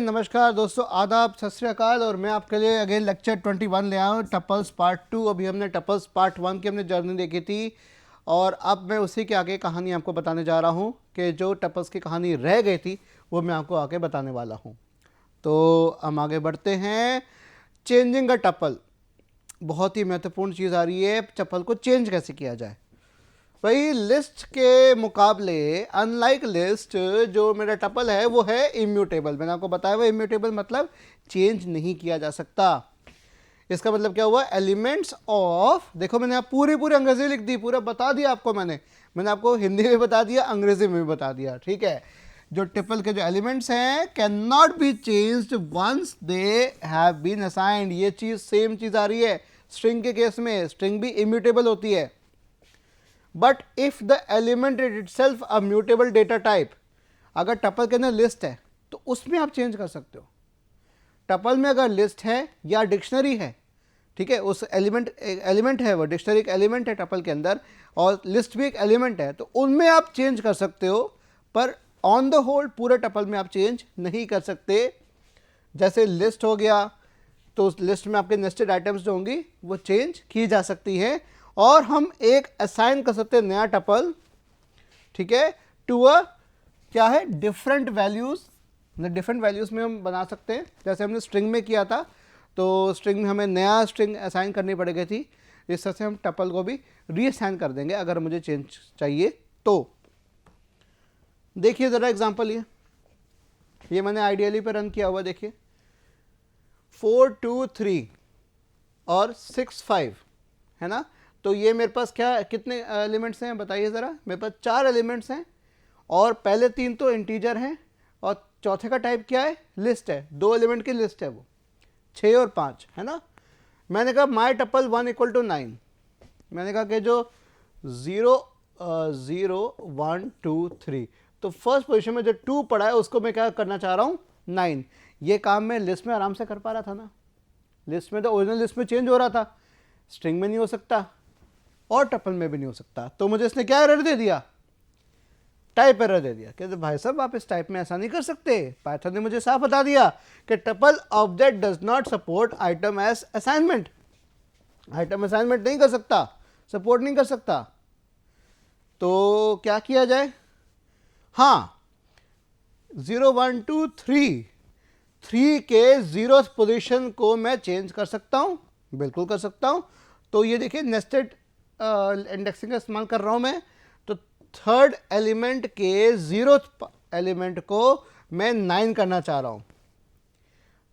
नमस्कार दोस्तों, आदाब, सत श्री अकाल। और मैं आपके लिए अगेन लेक्चर 21 ले आया हूँ, टपल्स पार्ट 2। अभी हमने टपल्स पार्ट 1 की हमने जर्नी देखी थी और अब मैं उसी के आगे कहानी आपको बताने जा रहा हूँ कि जो टपल्स की कहानी रह गई थी वो मैं आपको आगे बताने वाला हूँ। तो हम आगे बढ़ते हैं। चेंजिंग अ टपल, बहुत ही महत्वपूर्ण चीज़ आ रही है। टपल को चेंज कैसे किया जाए भाई। लिस्ट के मुकाबले अनलाइक लिस्ट, जो मेरा टपल है वो है इम्यूटेबल। मैंने आपको बताया हुआ इम्यूटेबल मतलब चेंज नहीं किया जा सकता। इसका मतलब क्या हुआ, एलिमेंट्स ऑफ, देखो मैंने आप पूरी अंग्रेजी लिख दी, पूरा बता दिया आपको। मैंने आपको हिंदी में बता दिया, अंग्रेजी में भी बता दिया, ठीक है। जो टपल के जो एलिमेंट्स हैं can not be changed once they have been assigned. ये चीज़ सेम चीज़ आ रही है स्ट्रिंग के केस में। स्ट्रिंग भी इम्यूटेबल होती है, but if the element is itself a mutable data type. अगर टपल के अंदर लिस्ट है तो उसमें आप चेंज कर सकते हो। टपल में अगर लिस्ट है या डिक्शनरी है, ठीक है, उस एलिमेंट है, वो डिक्शनरी एक एलिमेंट है टपल के अंदर और लिस्ट भी एक एलिमेंट है, तो उनमें आप चेंज कर सकते हो। पर ऑन द होल पूरे टपल में आप चेंज नहीं कर सकते। जैसे लिस्ट हो गया तो उस लिस्ट में आपके नेस्टेड आइटम्स जो होंगी वो चेंज की जा सकती है और हम एक असाइन कर सकते हैं नया टपल, ठीक है, टू अ क्या है डिफरेंट वैल्यूज। डिफरेंट वैल्यूज में हम बना सकते हैं, जैसे हमने स्ट्रिंग में किया था। तो स्ट्रिंग में हमें नया स्ट्रिंग असाइन करनी पड़ गई थी, इस तरह से हम टपल को भी रीअसाइन कर देंगे अगर मुझे चेंज चाहिए तो। देखिए ज़रा एग्जांपल, ये मैंने आइडियली पे रन किया हुआ। देखिए 4 2 3 और 6 5 है ना। तो ये मेरे पास क्या कितने एलिमेंट्स हैं बताइए ज़रा। मेरे पास 4 एलिमेंट्स हैं और पहले 3 तो इंटीजर हैं और चौथे का टाइप क्या है, लिस्ट है। 2 एलिमेंट की लिस्ट है वो, 6 और 5 है ना। मैंने कहा माई टपल 1 = 9। मैंने कहा कि जो 0 0 1 2 3, तो फर्स्ट पोजीशन में जो 2 पड़ा है उसको मैं क्या करना चाह रहा हूँ, 9। ये काम मैं लिस्ट में आराम से कर पा रहा था ना। लिस्ट में तो ओरिजिनल लिस्ट में चेंज हो रहा था, स्ट्रिंग में नहीं हो सकता और टपल में भी नहीं हो सकता। तो मुझे इसने क्या एरर दे दिया, टाइप एरर दे दिया। कहते भाई साहब आप इस टाइप में ऐसा नहीं कर सकते। पाइथन ने मुझे साफ बता दिया कि tuple object does not support item as assignment. Item assignment नहीं कर सकता, सपोर्ट नहीं कर सकता। तो क्या किया जाए, हाँ 0 1 2 3 के 0th पोजीशन को मैं चेंज कर सकता हूं, बिल्कुल कर सकता हूं। तो ये देखिए नेस्टेड इंडेक्सिंग का इस्तेमाल कर रहा हूं मैं। तो थर्ड एलिमेंट के 0th एलिमेंट को मैं 9 करना चाह रहा हूं।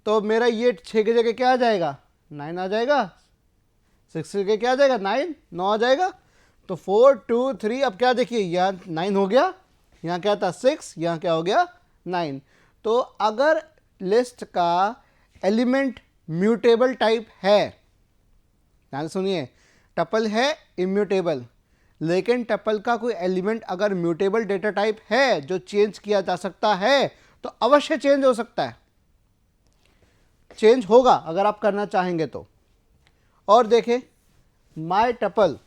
तो मेरा ये 6 की जगह क्या आ जाएगा, 9 आ जाएगा। 6 की जगह क्या आ जाएगा, 9 आ जाएगा। तो 4 2 3, अब क्या देखिए यहाँ 9 हो गया, यहाँ क्या था 6, यहाँ क्या हो गया 9। तो अगर लिस्ट का एलिमेंट म्यूटेबल टाइप है, ध्यान सुनिए, टपल है इम्यूटेबल, लेकिन टपल का कोई एलिमेंट अगर म्यूटेबल डेटा टाइप है जो चेंज किया जा सकता है तो अवश्य चेंज हो सकता है, चेंज होगा अगर आप करना चाहेंगे तो। और देखें माई टपल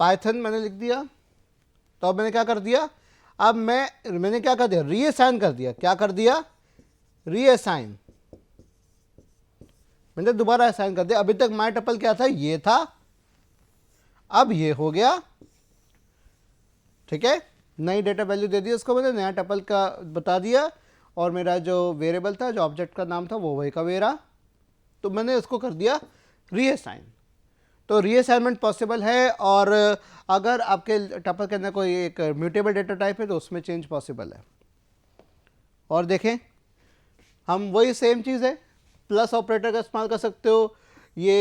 पाइथन मैंने लिख दिया, तो अब मैंने क्या कर दिया, अब मैंने क्या कर दिया, रीअसाइन कर दिया। क्या कर दिया, रीअसाइन, मैंने दोबारा असाइन कर दिया। अभी तक माई टपल क्या था, ये था, अब ये हो गया, ठीक है। नई डेटा वैल्यू दे दी उसको, मैंने नया टपल का बता दिया और मेरा जो वेरिएबल था, जो ऑब्जेक्ट का नाम था वो वही का वे रहा। तो मैंने उसको कर दिया रीअसाइन। तो रीअसाइनमेंट पॉसिबल है और अगर आपके टपल के अंदर कोई एक म्यूटेबल डेटा टाइप है तो उसमें चेंज पॉसिबल है। और देखें हम वही सेम चीज़ है, प्लस ऑपरेटर का इस्तेमाल कर सकते हो, ये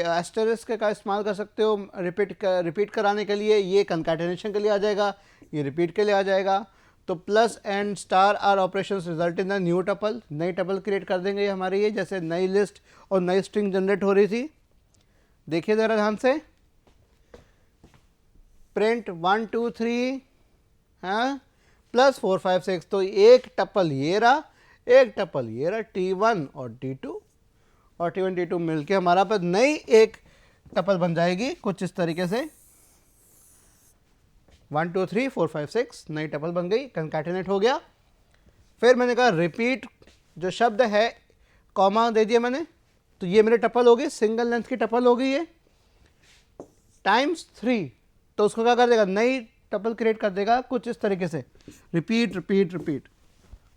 एस्टेरिस्क का इस्तेमाल कर सकते हो रिपीट कराने के लिए, ये कंकैटिनेशन के लिए आ जाएगा, ये रिपीट के लिए आ जाएगा। तो plus and star are operations result in the new tuple, नई टपल क्रिएट कर देंगे ये हमारे, ये जैसे नई लिस्ट और नई स्ट्रिंग जनरेट हो रही थी। देखिए ज़रा ध्यान से, प्रिंट 1 2 3 हाँ प्लस 4 5 6, तो एक टपल ये रहा, एक टपल ये रहा, T1 और T2, और T1 T2 मिलके हमारा पर नई एक टपल बन जाएगी कुछ इस तरीके से। 1 2 3 4 5 6 नई टपल बन गई, कंकैटिनेट हो गया। फिर मैंने कहा रिपीट जो शब्द है कॉमा दे दिया मैंने, तो ये मेरे टपल हो गई, सिंगल लेंथ की टपल हो गई है, टाइम्स 3, तो उसको क्या कर देगा, नई टपल क्रिएट कर देगा कुछ इस तरीके से, रिपीट रिपीट रिपीट।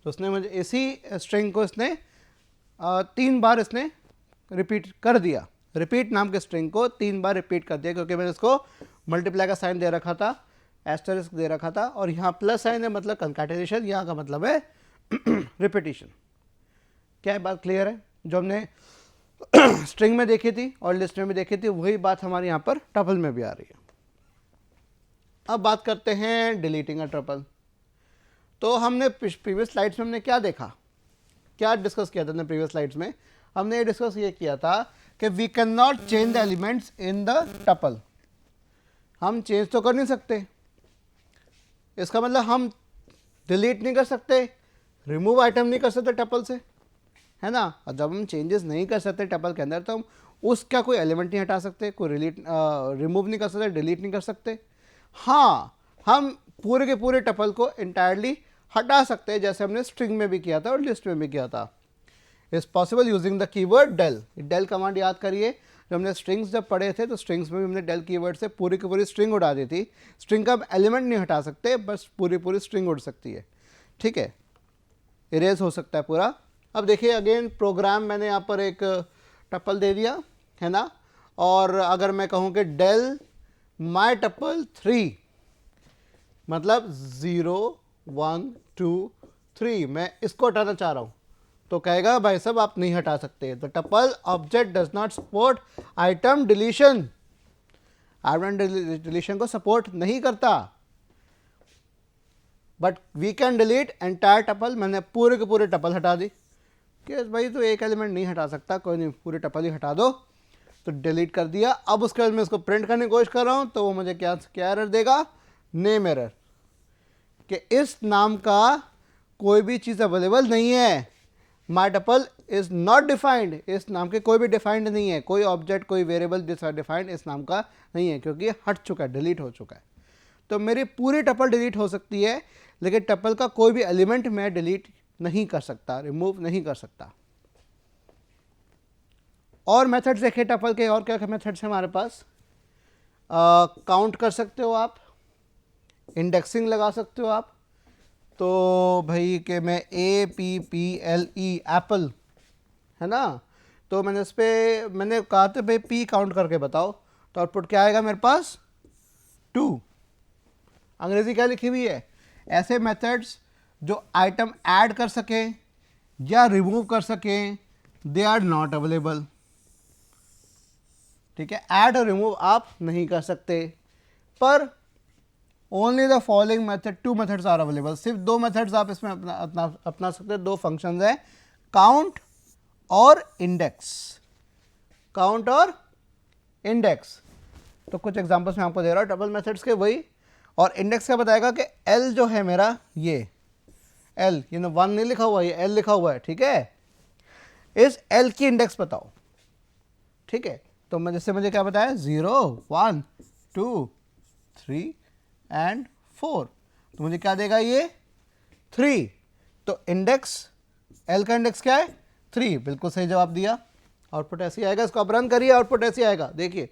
तो उसने मुझे इसी स्ट्रिंग को इसने 3 बार इसने रिपीट कर दिया, रिपीट नाम के स्ट्रिंग को 3 बार रिपीट कर दिया, क्योंकि मैंने इसको मल्टीप्लाई का साइन दे रखा था, एस्टरिस्क दे रखा था, और यहाँ प्लस साइन है मतलब कंकैटिनेशन, यहाँ का मतलब है रिपीटिशन। क्या है बात क्लियर है? जो हमने स्ट्रिंग में देखी थी और लिस्ट में भी देखी थी, वही बात हमारे यहाँ पर टपल में भी आ रही है। अब बात करते हैं डिलीटिंग अ टपल। तो हमने प्रीवियस स्लाइड्स में हमने क्या देखा, क्या डिस्कस किया था हमने प्रीवियस स्लाइड्स में? हमने ये डिस्कस ये किया था कि we can not change the elements in the tuple. हम चेंज तो कर नहीं सकते, इसका मतलब हम डिलीट नहीं कर सकते, रिमूव आइटम नहीं कर सकते टपल से, है ना। और जब हम चेंजेस नहीं कर सकते टपल के अंदर, तो हम उसका कोई एलिमेंट नहीं हटा सकते, कोई रिमूव नहीं कर सकते, डिलीट नहीं कर सकते। हाँ, हम पूरे के पूरे टपल को इंटायरली हटा सकते हैं, जैसे हमने स्ट्रिंग में भी किया था और लिस्ट में भी किया था। Is possible using the keyword del. Del command याद करिए, जब हमने स्ट्रिंग्स जब पढ़े थे तो स्ट्रिंग्स में भी हमने डेल कीवर्ड से पूरी की पूरी स्ट्रिंग उड़ा दी थी। स्ट्रिंग का एलिमेंट नहीं हटा सकते, बस पूरी पूरी स्ट्रिंग उड़ सकती है, ठीक है, इरेज हो सकता है पूरा। अब देखिए अगेन प्रोग्राम मैंने यहाँ पर एक टपल दे दिया है ना, और अगर मैं कहूँ कि डेल माई टपल 3 मतलब 0 1 2 3, मैं इसको हटाना चाह रहा हूँ, तो कहेगा भाई साहब आप नहीं हटा सकते। तो tuple object does not support item deletion, item deletion को सपोर्ट नहीं करता, but we can delete entire tuple. मैंने पूरे के पूरे टपल हटा दी कि भाई तो एक एलिमेंट नहीं हटा सकता, कोई नहीं पूरे टपल ही हटा दो, तो डिलीट कर दिया। अब उसके बाद मैं इसको प्रिंट करने की कोशिश कर रहा हूँ, तो वो मुझे क्या एरर देगा, नेम एरर, कि इस नाम का कोई भी चीज़ अवेलेबल नहीं है, माई टपल इज नॉट डिफाइंड, इस नाम के कोई भी डिफाइंड नहीं है, कोई ऑब्जेक्ट कोई वेरिएबल डिफाइंड इस नाम का नहीं है, क्योंकि ये हट चुका है, डिलीट हो चुका है। तो मेरी पूरी टपल डिलीट हो सकती है, लेकिन टपल का कोई भी एलिमेंट मैं डिलीट नहीं कर सकता, रिमूव नहीं कर सकता। और मेथड्स देखें टपल के, और क्या क्या मेथड्स हैं हमारे पास? काउंट कर सकते हो आप, इंडेक्सिंग लगा सकते हो आप, तो भाई कि मैं APPLE एप्पल है ना, तो मैंने इस पर मैंने कहा था भाई P काउंट करके बताओ, तो आउटपुट क्या आएगा मेरे पास 2। अंग्रेजी क्या लिखी हुई है? ऐसे मेथड्स जो आइटम ऐड कर सकें या रिमूव कर सकें, दे आर नॉट अवेलेबल, ठीक है। ऐड और रिमूव आप नहीं कर सकते, पर only the following method 2 methods are available. सिर्फ 2 मेथड्स आप इसमें अपना सकते हैं, 2 फंक्शंस हैं, काउंट और इंडेक्स, काउंट और इंडेक्स। तो कुछ एग्जांपल्स मैं आपको दे रहा हूँ डबल मेथड्स के, वही। और इंडेक्स का बताएगा कि L जो है मेरा, ये L, ये 1 नहीं लिखा हुआ, ये L लिखा हुआ है, ठीक है, इस L की इंडेक्स बताओ, ठीक है। तो मैं जैसे मुझे क्या बताया, 0 1 2 3 एंड 4, तो मुझे क्या देगा ये 3। तो इंडेक्स L का इंडेक्स क्या है 3, बिल्कुल सही जवाब दिया। आउटपुट ऐसे आएगा, इसको आप रन करिए, आउटपुट ऐसे आएगा। देखिए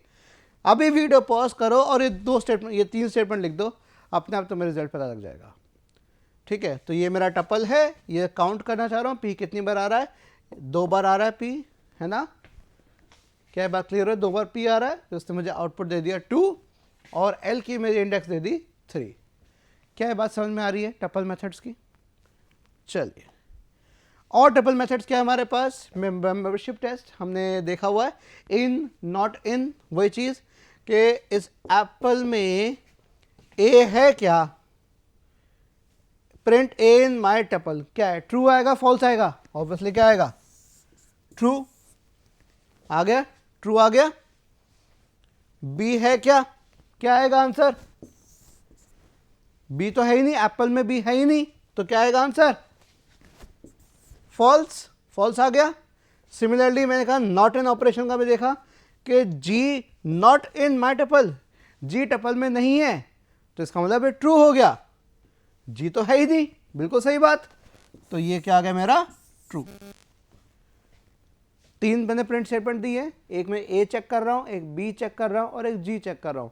अभी वीडियो पॉज करो और ये 2 स्टेटमेंट, ये 3 स्टेटमेंट लिख दो, अपने आप तुम्हें रिजल्ट पता लग जाएगा, ठीक है। तो ये मेरा टपल है, ये काउंट करना चाह रहा हूँ, P कितनी बार आ रहा है, 2 बार आ रहा है P, है ना। क्या बात क्लियर है? 2 बार P आ रहा है, तो उसने मुझे आउटपुट दे दिया 2, और L की मेरी इंडेक्स दे दी 3। क्या बात समझ में आ रही है टपल मेथड्स की? चलिए, और टपल मेथड्स क्या है हमारे पास? मेंबरशिप टेस्ट हमने देखा हुआ है, इन नॉट इन, वही चीज़ कि इस एप्पल में A है क्या, print A in my tuple, क्या है, ट्रू आएगा फॉल्स आएगा? ऑब्वियसली क्या आएगा, ट्रू आ गया, ट्रू आ गया। B है क्या, क्या आएगा आंसर? B तो है ही नहीं, एप्पल में B है ही नहीं, तो क्या आएगा आंसर? फॉल्स, फॉल्स आ गया। सिमिलरली मैंने कहा नॉट इन ऑपरेशन का भी देखा कि G not in my tuple, G tuple में नहीं है, तो इसका मतलब ट्रू हो गया, G तो है ही नहीं, बिल्कुल सही बात, तो ये क्या आ गया मेरा ट्रू। 3 मैंने प्रिंट स्टेटमेंट दी है, एक में ए चेक कर रहा हूं, एक बी चेक कर रहा हूं और एक जी चेक कर रहा हूं।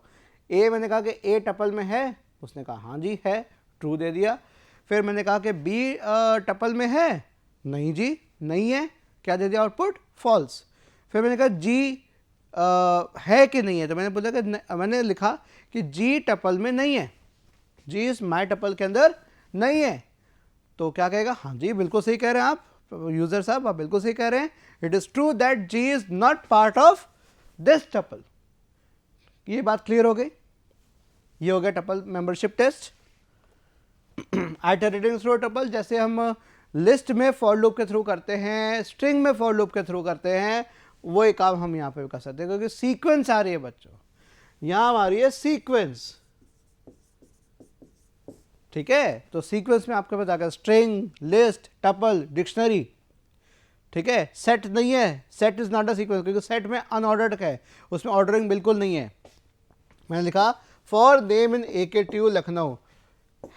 ए मैंने कहा कि ए टपल में है, उसने कहा हाँ जी है, ट्रू दे दिया। फिर मैंने कहा कि बी टपल में है, नहीं जी नहीं है, क्या दे दिया आउटपुट, फॉल्स। फिर मैंने कहा जी है कि नहीं है, तो मैंने बोला कि मैंने लिखा कि जी टपल में नहीं है, जी इस माई टपल के अंदर नहीं है। तो क्या कहेगा, हाँ जी बिल्कुल सही कह रहे हैं आप यूजर साहब, आप बिल्कुल सही कह रहे हैं, it is true that g is not part of this tuple. ये बात क्लियर हो गई, ये हो गया tuple membership test. Iterating through tuple, जैसे हम लिस्ट में फॉर लूप के थ्रू करते हैं, स्ट्रिंग में फॉर लूप के थ्रू करते हैं, वही काम हम यहाँ पे भी कर सकते हैं, क्योंकि सीक्वेंस आ रही है बच्चों, यहाँ आ रही है सीक्वेंस, ठीक है। तो सीक्वेंस में आपके पास आकर स्ट्रिंग, लिस्ट, टपल, डिक्शनरी, ठीक है। सेट नहीं है, set is not a sequence, क्योंकि सेट में अनऑर्डर्ड है, उसमें ऑर्डरिंग बिल्कुल नहीं है। मैंने लिखा for name in AKTU Lucknow,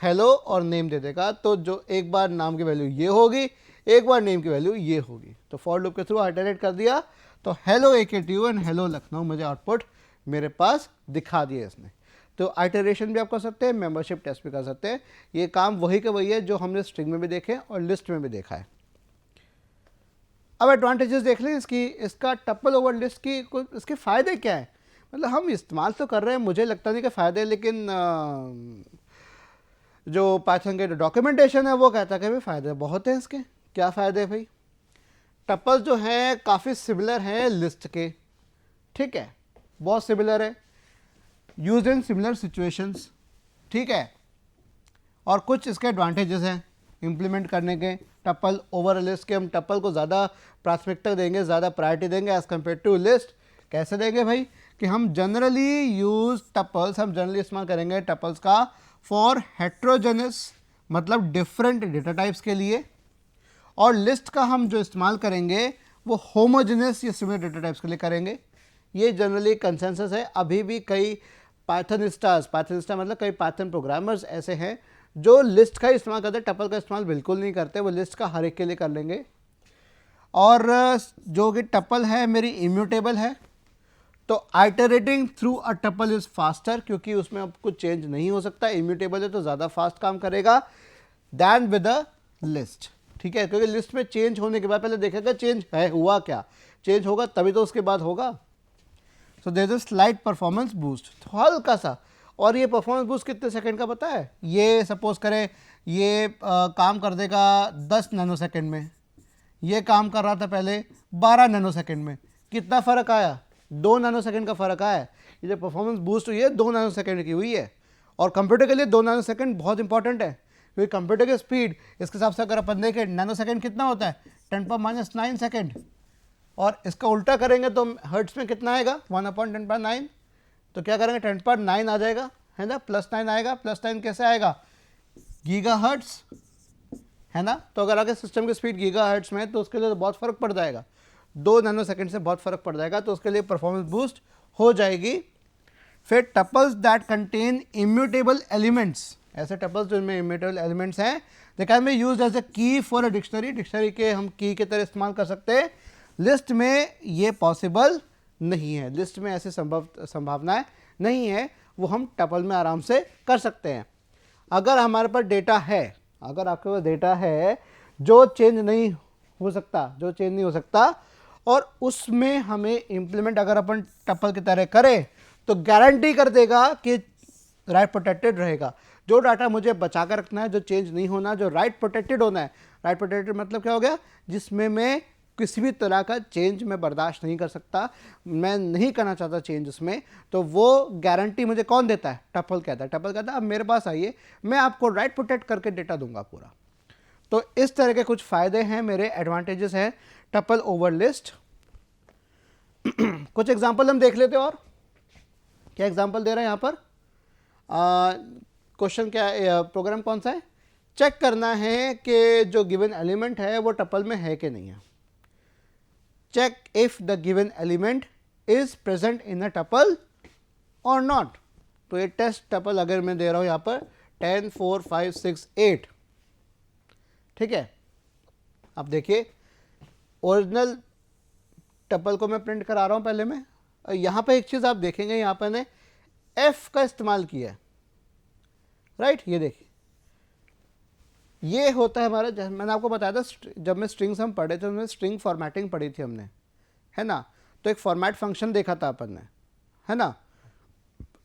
hello और नेम दे देगा, तो जो एक बार नाम की वैल्यू ये होगी, एक बार नेम की वैल्यू ये होगी। तो फॉर लूप के थ्रू आइटरेट कर दिया, तो hello AKTU and hello Lucknow मुझे आउटपुट मेरे पास दिखा दिया इसने। तो आइटरेशन भी आप कर सकते हैं, मेंबरशिप टेस्ट भी कर सकते हैं। ये काम वही का वही है जो हमने स्ट्रिंग में भी देखे और लिस्ट में भी देखा है। अब एडवांटेजेस देख लें इसकी, इसका टपल ओवर लिस्ट की इसके फ़ायदे क्या है। मतलब हम इस्तेमाल तो कर रहे हैं, मुझे लगता नहीं कि फ़ायदे, लेकिन जो पाइथन के डॉक्यूमेंटेशन है वो कहता है कि भाई फ़ायदे बहुत हैं इसके। क्या फ़ायदे भाई, टपल जो हैं काफ़ी सिमिलर हैं लिस्ट के, ठीक है, बहुत सिमिलर है, यूज इन सिमिलर सिचुएशंस, ठीक है। और कुछ इसके एडवांटेजेस हैं इम्प्लीमेंट करने के, टपल ओवर लिस्ट के, हम टपल को ज़्यादा प्राथमिकता देंगे, ज़्यादा प्रायोरिटी देंगे एज़ कम्पेयर टू लिस्ट। कैसे देंगे भाई, कि हम जनरली यूज़ टपल्स, हम जनरली इस्तेमाल करेंगे टपल्स का फॉर हेट्रोजेनस, मतलब डिफरेंट डेटा टाइप्स के लिए, और लिस्ट का हम जो इस्तेमाल करेंगे वो होमोजेनस या सिमिलर डेटा टाइप्स के लिए करेंगे। ये जनरली कंसेंसस है। अभी भी कई पाइथन स्टार मतलब कई पाइथन प्रोग्रामर्स ऐसे हैं जो लिस्ट का इस्तेमाल करते हैं, टपल का इस्तेमाल बिल्कुल नहीं करते, वो लिस्ट का हर एक के लिए कर लेंगे। और जो कि टपल है मेरी इम्यूटेबल है, तो iterating through a tuple is faster, क्योंकि उसमें अब कुछ चेंज नहीं हो सकता, इम्यूटेबल है तो ज़्यादा फास्ट काम करेगा दैन विद अ लिस्ट, ठीक है। क्योंकि लिस्ट में चेंज होने के बाद पहले देखेगा चेंज है, हुआ क्या, चेंज होगा तभी तो उसके बाद होगा। So there is a slight performance boost, हल्का सा। और ये परफॉर्मेंस बूस्ट कितने सेकंड का पता है, ये सपोज करें ये काम कर देगा 10 नैनो सेकंड में, ये काम कर रहा था पहले 12 नैनो सेकंड में, कितना फ़र्क आया, 2 नैनो सेकंड का फ़र्क आया। ये जो परफॉर्मेंस बूस्ट हुई है 2 नैनो सेकंड की हुई है, और कंप्यूटर के लिए 2 नैनो सेकंड बहुत इंपॉर्टेंट है, क्योंकि कंप्यूटर की स्पीड इसके हिसाब से अगर अपन देखें नैनो सेकंड कितना होता है 10⁻⁹ सेकंड, और इसका उल्टा करेंगे तो हर्ट्स में कितना आएगा 1/10⁹। तो क्या करेंगे 10⁹ आ जाएगा, है ना, +9 आएगा, +9 कैसे आएगा, गीगा हर्ट्स, है ना। तो अगर आगे सिस्टम की स्पीड गीगा हर्ट्स में है तो उसके लिए तो बहुत फ़र्क पड़ जाएगा, 2 नैनो सेकंड से बहुत फ़र्क पड़ जाएगा, तो उसके लिए परफॉर्मेंस बूस्ट हो जाएगी। फिर tuples that contain immutable elements, ऐसे टपल्स जिनमें इम्यूटेबल एलिमेंट्स हैं, they can be used as a key for a dictionary, dictionary के हम की की तरह इस्तेमाल कर सकते हैं। लिस्ट में ये पॉसिबल नहीं है, लिस्ट में ऐसी संभावनाएं नहीं है, वो हम टपल में आराम से कर सकते हैं। अगर हमारे पास डेटा है, अगर आपके पास डेटा है जो चेंज नहीं हो सकता, और उसमें हमें इम्प्लीमेंट अगर अपन टपल की तरह करें तो गारंटी कर देगा कि राइट प्रोटेक्टेड रहेगा। जो डाटा मुझे बचा कर रखना है, जो चेंज नहीं होना, जो राइट प्रोटेक्टेड होना है, राइट प्रोटेक्टेड मतलब क्या हो गया, जिसमें मैं किसी भी तरह का चेंज मैं बर्दाश्त नहीं कर सकता, मैं नहीं करना चाहता चेंज उसमें, तो वो गारंटी मुझे कौन देता है, टपल कहता है। टपल कहता है अब मेरे पास आइए, मैं आपको राइट प्रोटेक्ट करके डेटा दूंगा पूरा। तो इस तरह के कुछ फ़ायदे हैं मेरे, एडवांटेजेस हैं टपल ओवर लिस्ट। कुछ एग्जांपल हम देख लेते हैं, और क्या एग्जांपल दे रहे हैं यहाँ पर, क्वेश्चन क्या है, प्रोग्राम कौन सा है, चेक करना है कि जो गिवन एलिमेंट है वो टपल में है कि नहीं है। Check if the given element is present in a tuple और नॉट। तो ये टेस्ट टपल अगर मैं दे रहा हूं यहाँ पर 10 4 5 6 8, ठीक है, अब देखिए ओरिजिनल टपल को मैं प्रिंट करा रहा हूँ पहले मैं, और यहाँ पे एक चीज़ आप देखेंगे, यहाँ पर ने एफ का इस्तेमाल किया है, राइट। ये देखिए ये होता है हमारा, मैंने आपको बताया था जब मैं स्ट्रिंग्स हम पढ़े थे उसमें स्ट्रिंग फॉर्मेटिंग पढ़ी थी हमने, है ना। तो एक फॉर्मेट फंक्शन देखा था अपन ने, है ना।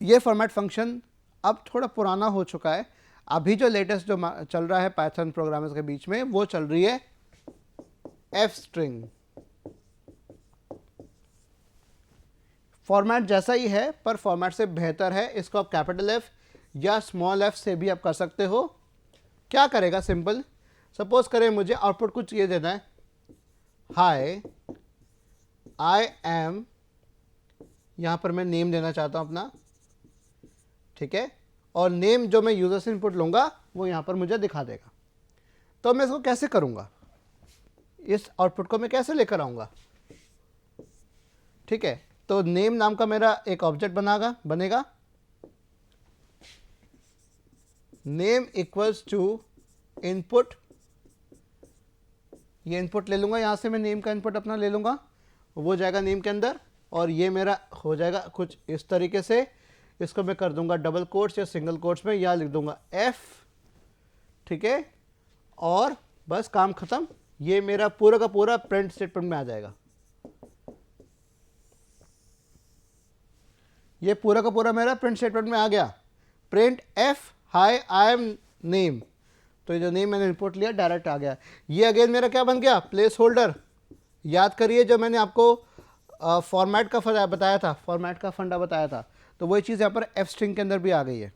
ये फॉर्मेट फंक्शन अब थोड़ा पुराना हो चुका है, अभी जो लेटेस्ट जो चल रहा है पाइथन प्रोग्रामर्स के बीच में वो चल रही है एफ स्ट्रिंग। फॉर्मेट जैसा ही है पर फॉर्मेट से बेहतर है, इसको आप कैपिटल एफ या स्मॉल एफ से भी आप कर सकते हो। क्या करेगा, सिंपल, सपोज करें मुझे आउटपुट कुछ ये देना है, हाय आई एम, यहां पर मैं नेम देना चाहता हूं अपना, ठीक है, और नेम जो मैं यूजर से इनपुट लूंगा वो यहां पर मुझे दिखा देगा। तो मैं इसको कैसे करूंगा, इस आउटपुट को मैं कैसे लेकर आऊंगा, ठीक है। तो नेम नाम का मेरा एक ऑब्जेक्ट बनेगा, नेम इक्वल्स टू इनपुट, ये इनपुट ले लूंगा, यहां से मैं नेम का इनपुट अपना ले लूंगा, वो जाएगा नेम के अंदर, और ये मेरा हो जाएगा कुछ इस तरीके से। इसको मैं कर दूंगा डबल कोट्स या सिंगल कोट्स में, या लिख दूंगा एफ, ठीक है, और बस काम खत्म। ये मेरा पूरा का पूरा प्रिंट स्टेटमेंट में आ जाएगा, ये पूरा का पूरा मेरा प्रिंट स्टेटमेंट में आ गया। Print F high I am name, तो ये जो नेम मैंने इनपुट लिया डायरेक्ट आ गया। ये अगेन मेरा क्या बन गया, प्लेस होल्डर। याद करिए जो मैंने आपको फॉर्मेट का बताया था, फॉर्मेट का फंडा बताया था, तो वही चीज़ यहाँ पर एफ स्ट्रिंग के अंदर भी आ गई है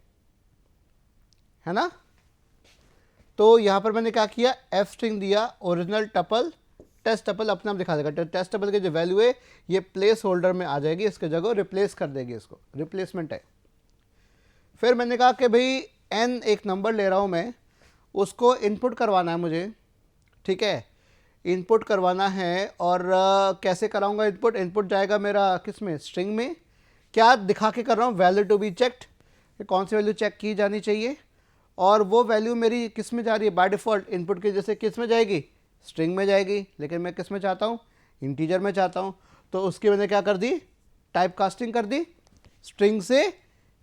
ना। तो यहाँ पर मैंने क्या किया, एफ स्ट्रिंग दिया, ओरिजिनल टपल टेस्ट टपल अपने आप दिखा देगा। टेस्ट टपल की जो वैल्यू है ये प्लेस होल्डर में आ जाएगी, इसके जगह रिप्लेस कर देगी, इसको रिप्लेसमेंट है। फिर मैंने कहा कि भाई एन एक नंबर ले रहा हूँ मैं, उसको इनपुट करवाना है मुझे, ठीक है, इनपुट करवाना है। और कैसे कराऊंगा इनपुट, इनपुट जाएगा मेरा किस में, स्ट्रिंग में। क्या दिखा के कर रहा हूँ, वैल्यू टू बी चेक्ड, कौन सी वैल्यू चेक की जानी चाहिए, और वो वैल्यू मेरी किस में जा रही है, बाय डिफ़ॉल्ट इनपुट की जैसे किस में जाएगी, स्ट्रिंग में जाएगी, लेकिन मैं किस में चाहता हूँ, इंटीजर में चाहता हूँ। तो उसकी मैंने क्या कर दी, टाइप कास्टिंग कर दी, स्ट्रिंग से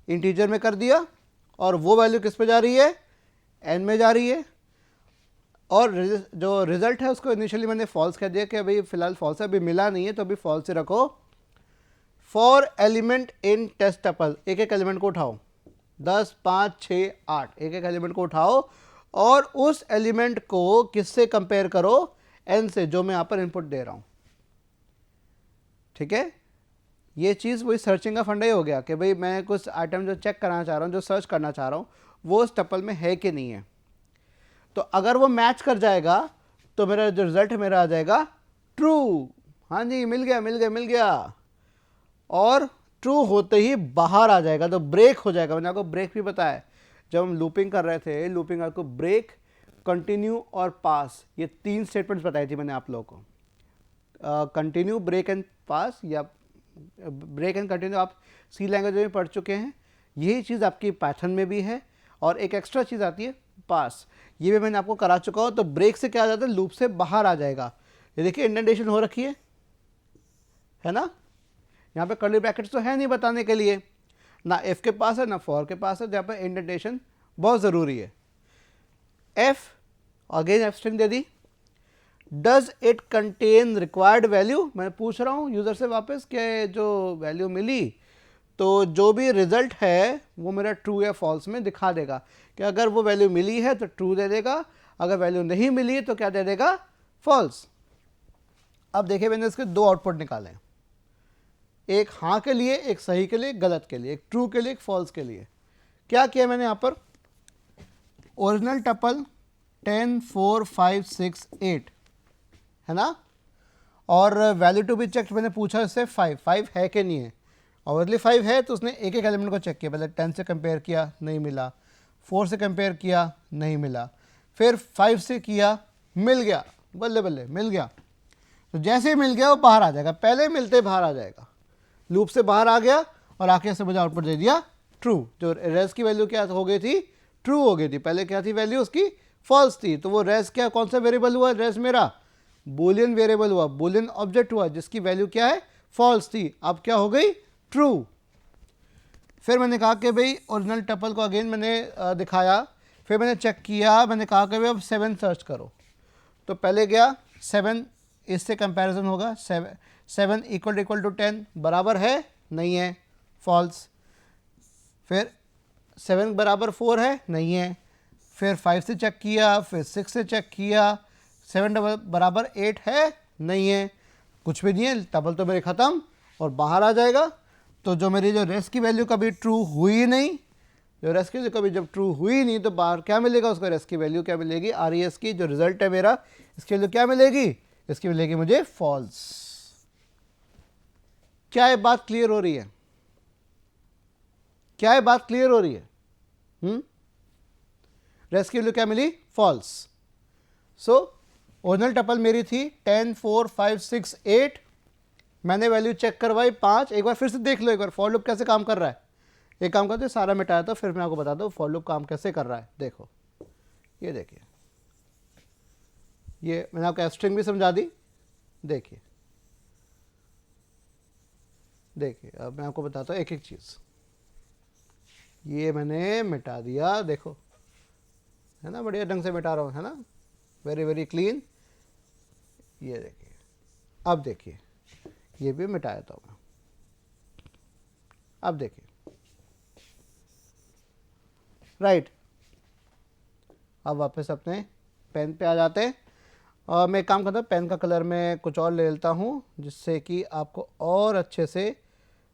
इंटीजर में कर दिया, और वो वैल्यू किस पे जा रही है, एन में जा रही है। और जो रिजल्ट है उसको इनिशियली मैंने फॉल्स कह दिया कि भाई फिलहाल फॉल्स है, अभी मिला नहीं है, तो अभी फॉल्स से रखो। For element in test tuple, एक एक एलिमेंट को उठाओ, 10 5 6 8, एक एक एलिमेंट को उठाओ और उस एलिमेंट को किससे कंपेयर करो, एन से, जो मैं यहाँ पर इनपुट दे रहा हूँ, ठीक है। ये चीज़ वही सर्चिंग का फंडा ही हो गया कि भाई मैं कुछ आइटम जो चेक कराना चाह रहा हूँ, जो सर्च करना चाह रहा हूँ, वो उस टपल में है कि नहीं है। तो अगर वो मैच कर जाएगा तो मेरा जो रिजल्ट है मेरा आ जाएगा ट्रू, हाँ जी मिल गया मिल गया मिल गया, और ट्रू होते ही बाहर आ जाएगा, तो ब्रेक हो जाएगा। मैंने आपको ब्रेक भी बताया जब हम लूपिंग कर रहे थे, लूपिंग आपको ब्रेक, कंटिन्यू और पास, ये 3 स्टेटमेंट्स बताई थी मैंने आप लोगों को। कंटिन्यू, ब्रेक एंड पास, या ब्रेक एंड कंटिन्यू आप सी लैंग्वेज में पढ़ चुके हैं, यही चीज़ आपकी पाइथन में भी है। और एक एक्स्ट्रा चीज़ आती है पास, ये भी मैंने आपको करा चुका हूँ। तो ब्रेक से क्या आ जाता है, लूप से बाहर आ जाएगा। ये देखिए इंडेंटेशन हो रखी है ना, यहाँ पे कर्ली ब्रैकेट्स तो है नहीं बताने के लिए, ना एफ के पास है ना फॉर के पास है, जहाँ पर इंडेंटेशन बहुत ज़रूरी है। F, again F string they the, does it contain required value, मैं पूछ रहा हूँ यूज़र से वापस कि जो वैल्यू मिली तो जो भी रिजल्ट है वो मेरा ट्रू या फॉल्स में दिखा देगा, कि अगर वो वैल्यू मिली है तो ट्रू दे देगा, अगर वैल्यू नहीं मिली तो क्या दे देगा, फॉल्स। अब देखिए मैंने इसके 2 आउटपुट निकाले हैं, एक हाँ के लिए, एक सही के लिए, एक गलत के लिए, एक ट्रू के लिए, एक फॉल्स के लिए। क्या किया मैंने यहाँ पर, ओरिजिनल टपल 10 4 5 6 8 है ना, और वैल्यू टू बी चेक मैंने पूछा इससे 5 है कि नहीं है, ऑब्वियसली 5 है, तो उसने एक एक एलिमेंट को चेक किया, पहले 10 से कंपेयर किया नहीं मिला, 4 से कंपेयर किया नहीं मिला, फिर 5 से किया मिल गया, बल्ले बल्ले मिल गया। तो जैसे ही मिल गया वो बाहर आ जाएगा, पहले मिलते बाहर आ जाएगा, लूप से बाहर आ गया और आके से मुझे आउटपुट दे दिया ट्रू। जो रेस की वैल्यू क्या हो गई थी, ट्रू हो गई थी, पहले क्या थी वैल्यू उसकी, फॉल्स थी। तो वो रेस क्या, कौन सा वेरिएबल हुआ रेस मेरा, बूलियन वेरिएबल हुआ, बूलियन ऑब्जेक्ट हुआ जिसकी वैल्यू क्या है, फॉल्स थी, अब क्या हो गई, ट्रू। फिर मैंने कहा कि भाई ओरिजिनल टपल को अगेन मैंने दिखाया, फिर मैंने चेक किया, मैंने कहा कि भाई अब 7 सर्च करो। तो पहले गया 7, इससे कंपैरिजन होगा, 7 इक्वल टू 10 बराबर है, नहीं है, फॉल्स। फिर 7 बराबर 4 है, नहीं है। फिर 5 से चेक किया, फिर 6 से चेक किया, 7 बराबर 8 है, नहीं है, कुछ भी नहीं है, टपल तो मेरे ख़त्म और बाहर आ जाएगा। तो जो मेरी जो रेस्ट की वैल्यू कभी ट्रू हुई नहीं, जो रेस्ट की कभी जब ट्रू हुई नहीं, तो बाहर क्या मिलेगा उसको, रेस्ट की वैल्यू क्या मिलेगी, RES की जो रिजल्ट है मेरा, इसकी वैल्यू क्या मिलेगी, इसकी मिलेगी मुझे फॉल्स। क्या ये बात क्लियर हो रही है, क्या ये बात क्लियर हो रही है? रेस्ट की वैल्यू क्या मिली, फॉल्स। सो ओरिजिनल टपल मेरी थी 10 4 5 6 8, मैंने वैल्यू चेक करवाई 5। एक बार फिर से देख लो, एक बार फॉर लूप कैसे काम कर रहा है। एक काम करते सारा मिटाया था, फिर मैं आपको बताता हूँ फॉर लूप काम कैसे कर रहा है। देखो ये देखिए, ये मैंने आपको स्ट्रिंग भी समझा दी। देखिए देखिए अब मैं आपको बताता हूँ एक एक चीज़। ये मैंने मिटा दिया, देखो है ना, बढ़िया ढंग से मिटा रहा हूँ, है ना, वेरी वेरी क्लीन। ये देखिए, अब देखिए ये भी मिटाया था मैं, अब देखिए राइट। अब वापस अपने पेन पे आ जाते हैं और मैं एक काम करता हूँ, पेन का कलर मैं कुछ और ले लेता हूँ जिससे कि आपको और अच्छे से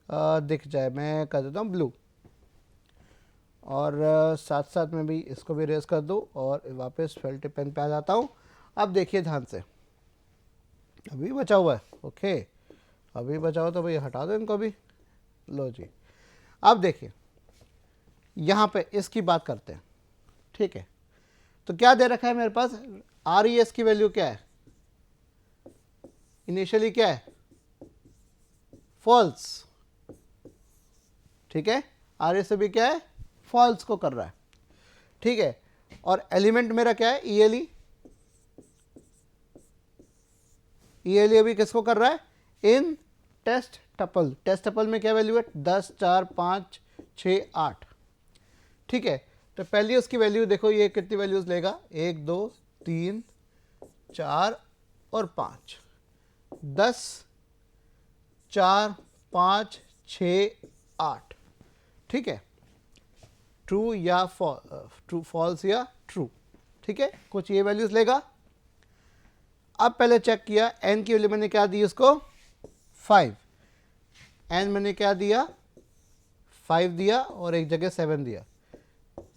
दिख जाए। मैं कर देता हूँ ब्लू और साथ साथ में भी इसको भी रेस कर दूँ और वापस फेल्ट पेन पे आ जाता हूँ। अब देखिए ध्यान से, अभी बचा हुआ है, ओके अभी बचा हुआ तो भाई हटा दो इनको भी, लो जी। अब देखिए यहाँ पे इसकी बात करते हैं, ठीक है। तो क्या दे रखा है मेरे पास, RES की वैल्यू क्या है, इनिशियली क्या है, फॉल्स, ठीक है। RES भी क्या है, फॉल्स को कर रहा है, ठीक है। और एलिमेंट मेरा क्या है, ELE, ELE अभी किसको कर रहा है, इन टेस्ट टपल। टेस्ट टपल में क्या वैल्यू है, 10 4 5 6 8, ठीक है। तो पहली उसकी वैल्यू देखो, ये कितनी वैल्यूज लेगा, 1 2 3 4 और 5, 10 4 5 6 8, ठीक है। ट्रू या ट्रू, फॉल्स या ट्रू, ठीक है, कुछ ये वैल्यूज लेगा। अब पहले चेक किया, n की वैल्यू मैंने क्या दी उसको, 5, n मैंने क्या दिया, 5 दिया और एक जगह 7 दिया,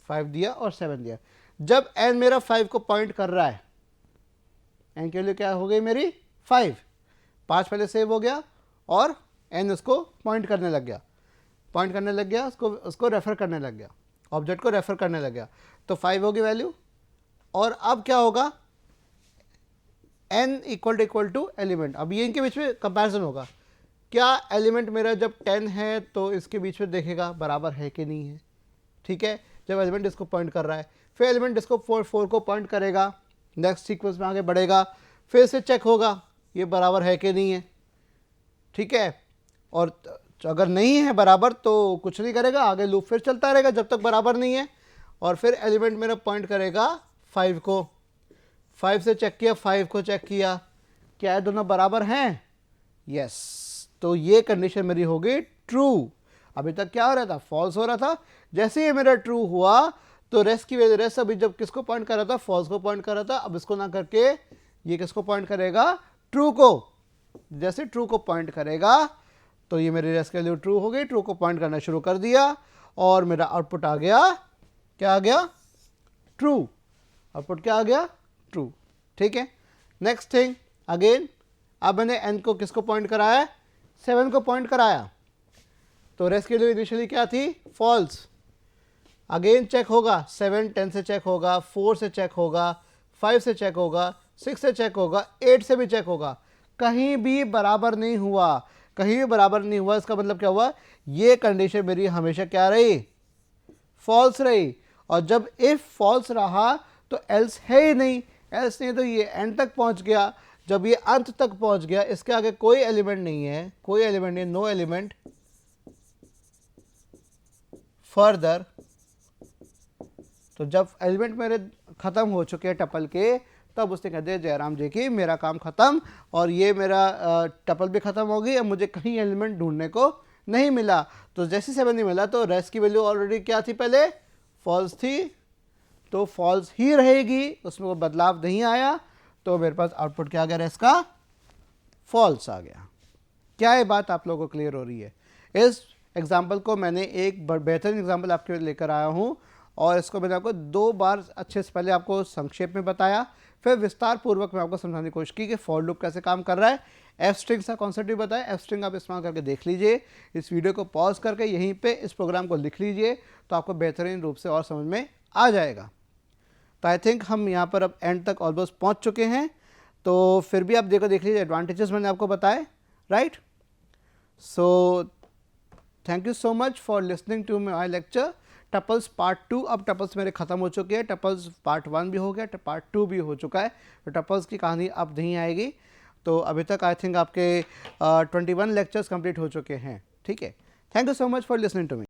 5 दिया और 7 दिया। जब n मेरा 5 को पॉइंट कर रहा है, n की वैल्यू क्या हो गई मेरी, 5 पहले सेव हो गया और n उसको पॉइंट करने लग गया, उसको रेफर करने लग गया, ऑब्जेक्ट को रेफर करने लग गया, तो 5 होगी वैल्यू। और अब क्या होगा, n इक्वल टू एलिमेंट। अब ये इनके बीच में कंपैरिजन होगा, क्या एलिमेंट मेरा जब 10 है तो इसके बीच में देखेगा बराबर है कि नहीं है, ठीक है। जब एलिमेंट इसको पॉइंट कर रहा है, फिर एलिमेंट इसको 4 को पॉइंट करेगा, नेक्स्ट सीक्वेंस में आगे बढ़ेगा, फिर से चेक होगा ये बराबर है कि नहीं है, ठीक है। और अगर नहीं है बराबर तो कुछ नहीं करेगा, आगे लूप फिर चलता रहेगा जब तक बराबर नहीं है। और फिर एलिमेंट मेरा पॉइंट करेगा 5 को, 5 से चेक किया, 5 को चेक किया, क्या दोनों बराबर हैं, यस। तो ये कंडीशन मेरी हो गई ट्रू। अभी तक क्या हो रहा था, फॉल्स हो रहा था। जैसे ही मेरा ट्रू हुआ तो रेस्ट की वजह, रेस्ट अभी जब किसको पॉइंट कर रहा था, फॉल्स को पॉइंट कर रहा था। अब इसको ना करके ये किसको पॉइंट करेगा, ट्रू को। जैसे ट्रू को पॉइंट करेगा तो ये मेरी रेस्ट के लिए ट्रू हो गई, ट्रू को पॉइंट करना शुरू कर दिया और मेरा आउटपुट आ गया, क्या आ गया, ट्रू। आउटपुट क्या आ गया, ट्रू, ठीक है। नेक्स्ट थिंग अगेन, अब मैंने n को किसको पॉइंट कराया है, 7 को पॉइंट कराया, तो रेस्ट के लिए इनिशियली क्या थी, फॉल्स। अगेन चेक होगा, 7 10 से चेक होगा, 4 से चेक होगा, 5 से चेक होगा, 6 से चेक होगा, 8 से भी चेक होगा, कहीं भी बराबर नहीं हुआ, कहीं भी बराबर नहीं हुआ। इसका मतलब क्या हुआ, ये कंडीशन मेरी हमेशा क्या रही, फॉल्स रही। और जब इफ फॉल्स रहा तो एल्स है ही नहीं, एल्स नहीं तो ये एंड तक पहुंच गया। जब ये अंत तक पहुंच गया, इसके आगे कोई एलिमेंट नहीं है, कोई एलिमेंट नहीं, नो एलिमेंट फर्दर, तो जब एलिमेंट मेरे खत्म हो चुके हैं टपल के, तब उसने कह दिया जयराम जी की मेरा काम खत्म और ये मेरा टपल भी खत्म हो गई, अब मुझे कहीं एलिमेंट ढूंढने को नहीं मिला। तो जैसे 7 नहीं मिला तो रेस की वैल्यू ऑलरेडी क्या थी, पहले फॉल्स थी, तो फॉल्स ही रहेगी, उसमें कोई बदलाव नहीं आया, तो मेरे पास आउटपुट क्या आ गया, रेस का फॉल्स आ गया। क्या ये बात आप लोगों को क्लियर हो रही है? इस एग्जाम्पल को मैंने एक बेहतरीन एग्जाम्पल आपके लिए लेकर आया हूँ और इसको मैंने आपको 2 बार अच्छे से पहले आपको संक्षेप में बताया, फिर विस्तार पूर्वक मैं आपको समझाने की कोशिश की कि फॉर लूप कैसे काम कर रहा है। एफ स्ट्रिंग का कॉन्सेप्ट भी बताया, एफ स्ट्रिंग आप इस्तेमाल करके देख लीजिए, इस वीडियो को पॉज करके यहीं पे इस प्रोग्राम को लिख लीजिए, तो आपको बेहतरीन रूप से और समझ में आ जाएगा। तो आई थिंक हम यहाँ पर अब एंड तक ऑलमोस्ट पहुँच चुके हैं, तो फिर भी आप देख लीजिए एडवांटेजेस मैंने आपको बताए, right. So thank you so much for listening to my lecture. Tuples part 2, अब टपल्स मेरे खत्म हो चुके हैं, टपल्स पार्ट 1 भी हो गया, पार्ट 2 भी हो चुका है, तो टपल्स की कहानी अब नहीं आएगी। तो अभी तक आई थिंक आपके 21 लेक्चर्स कंप्लीट हो चुके हैं, ठीक है। Thank you so much for listening to me.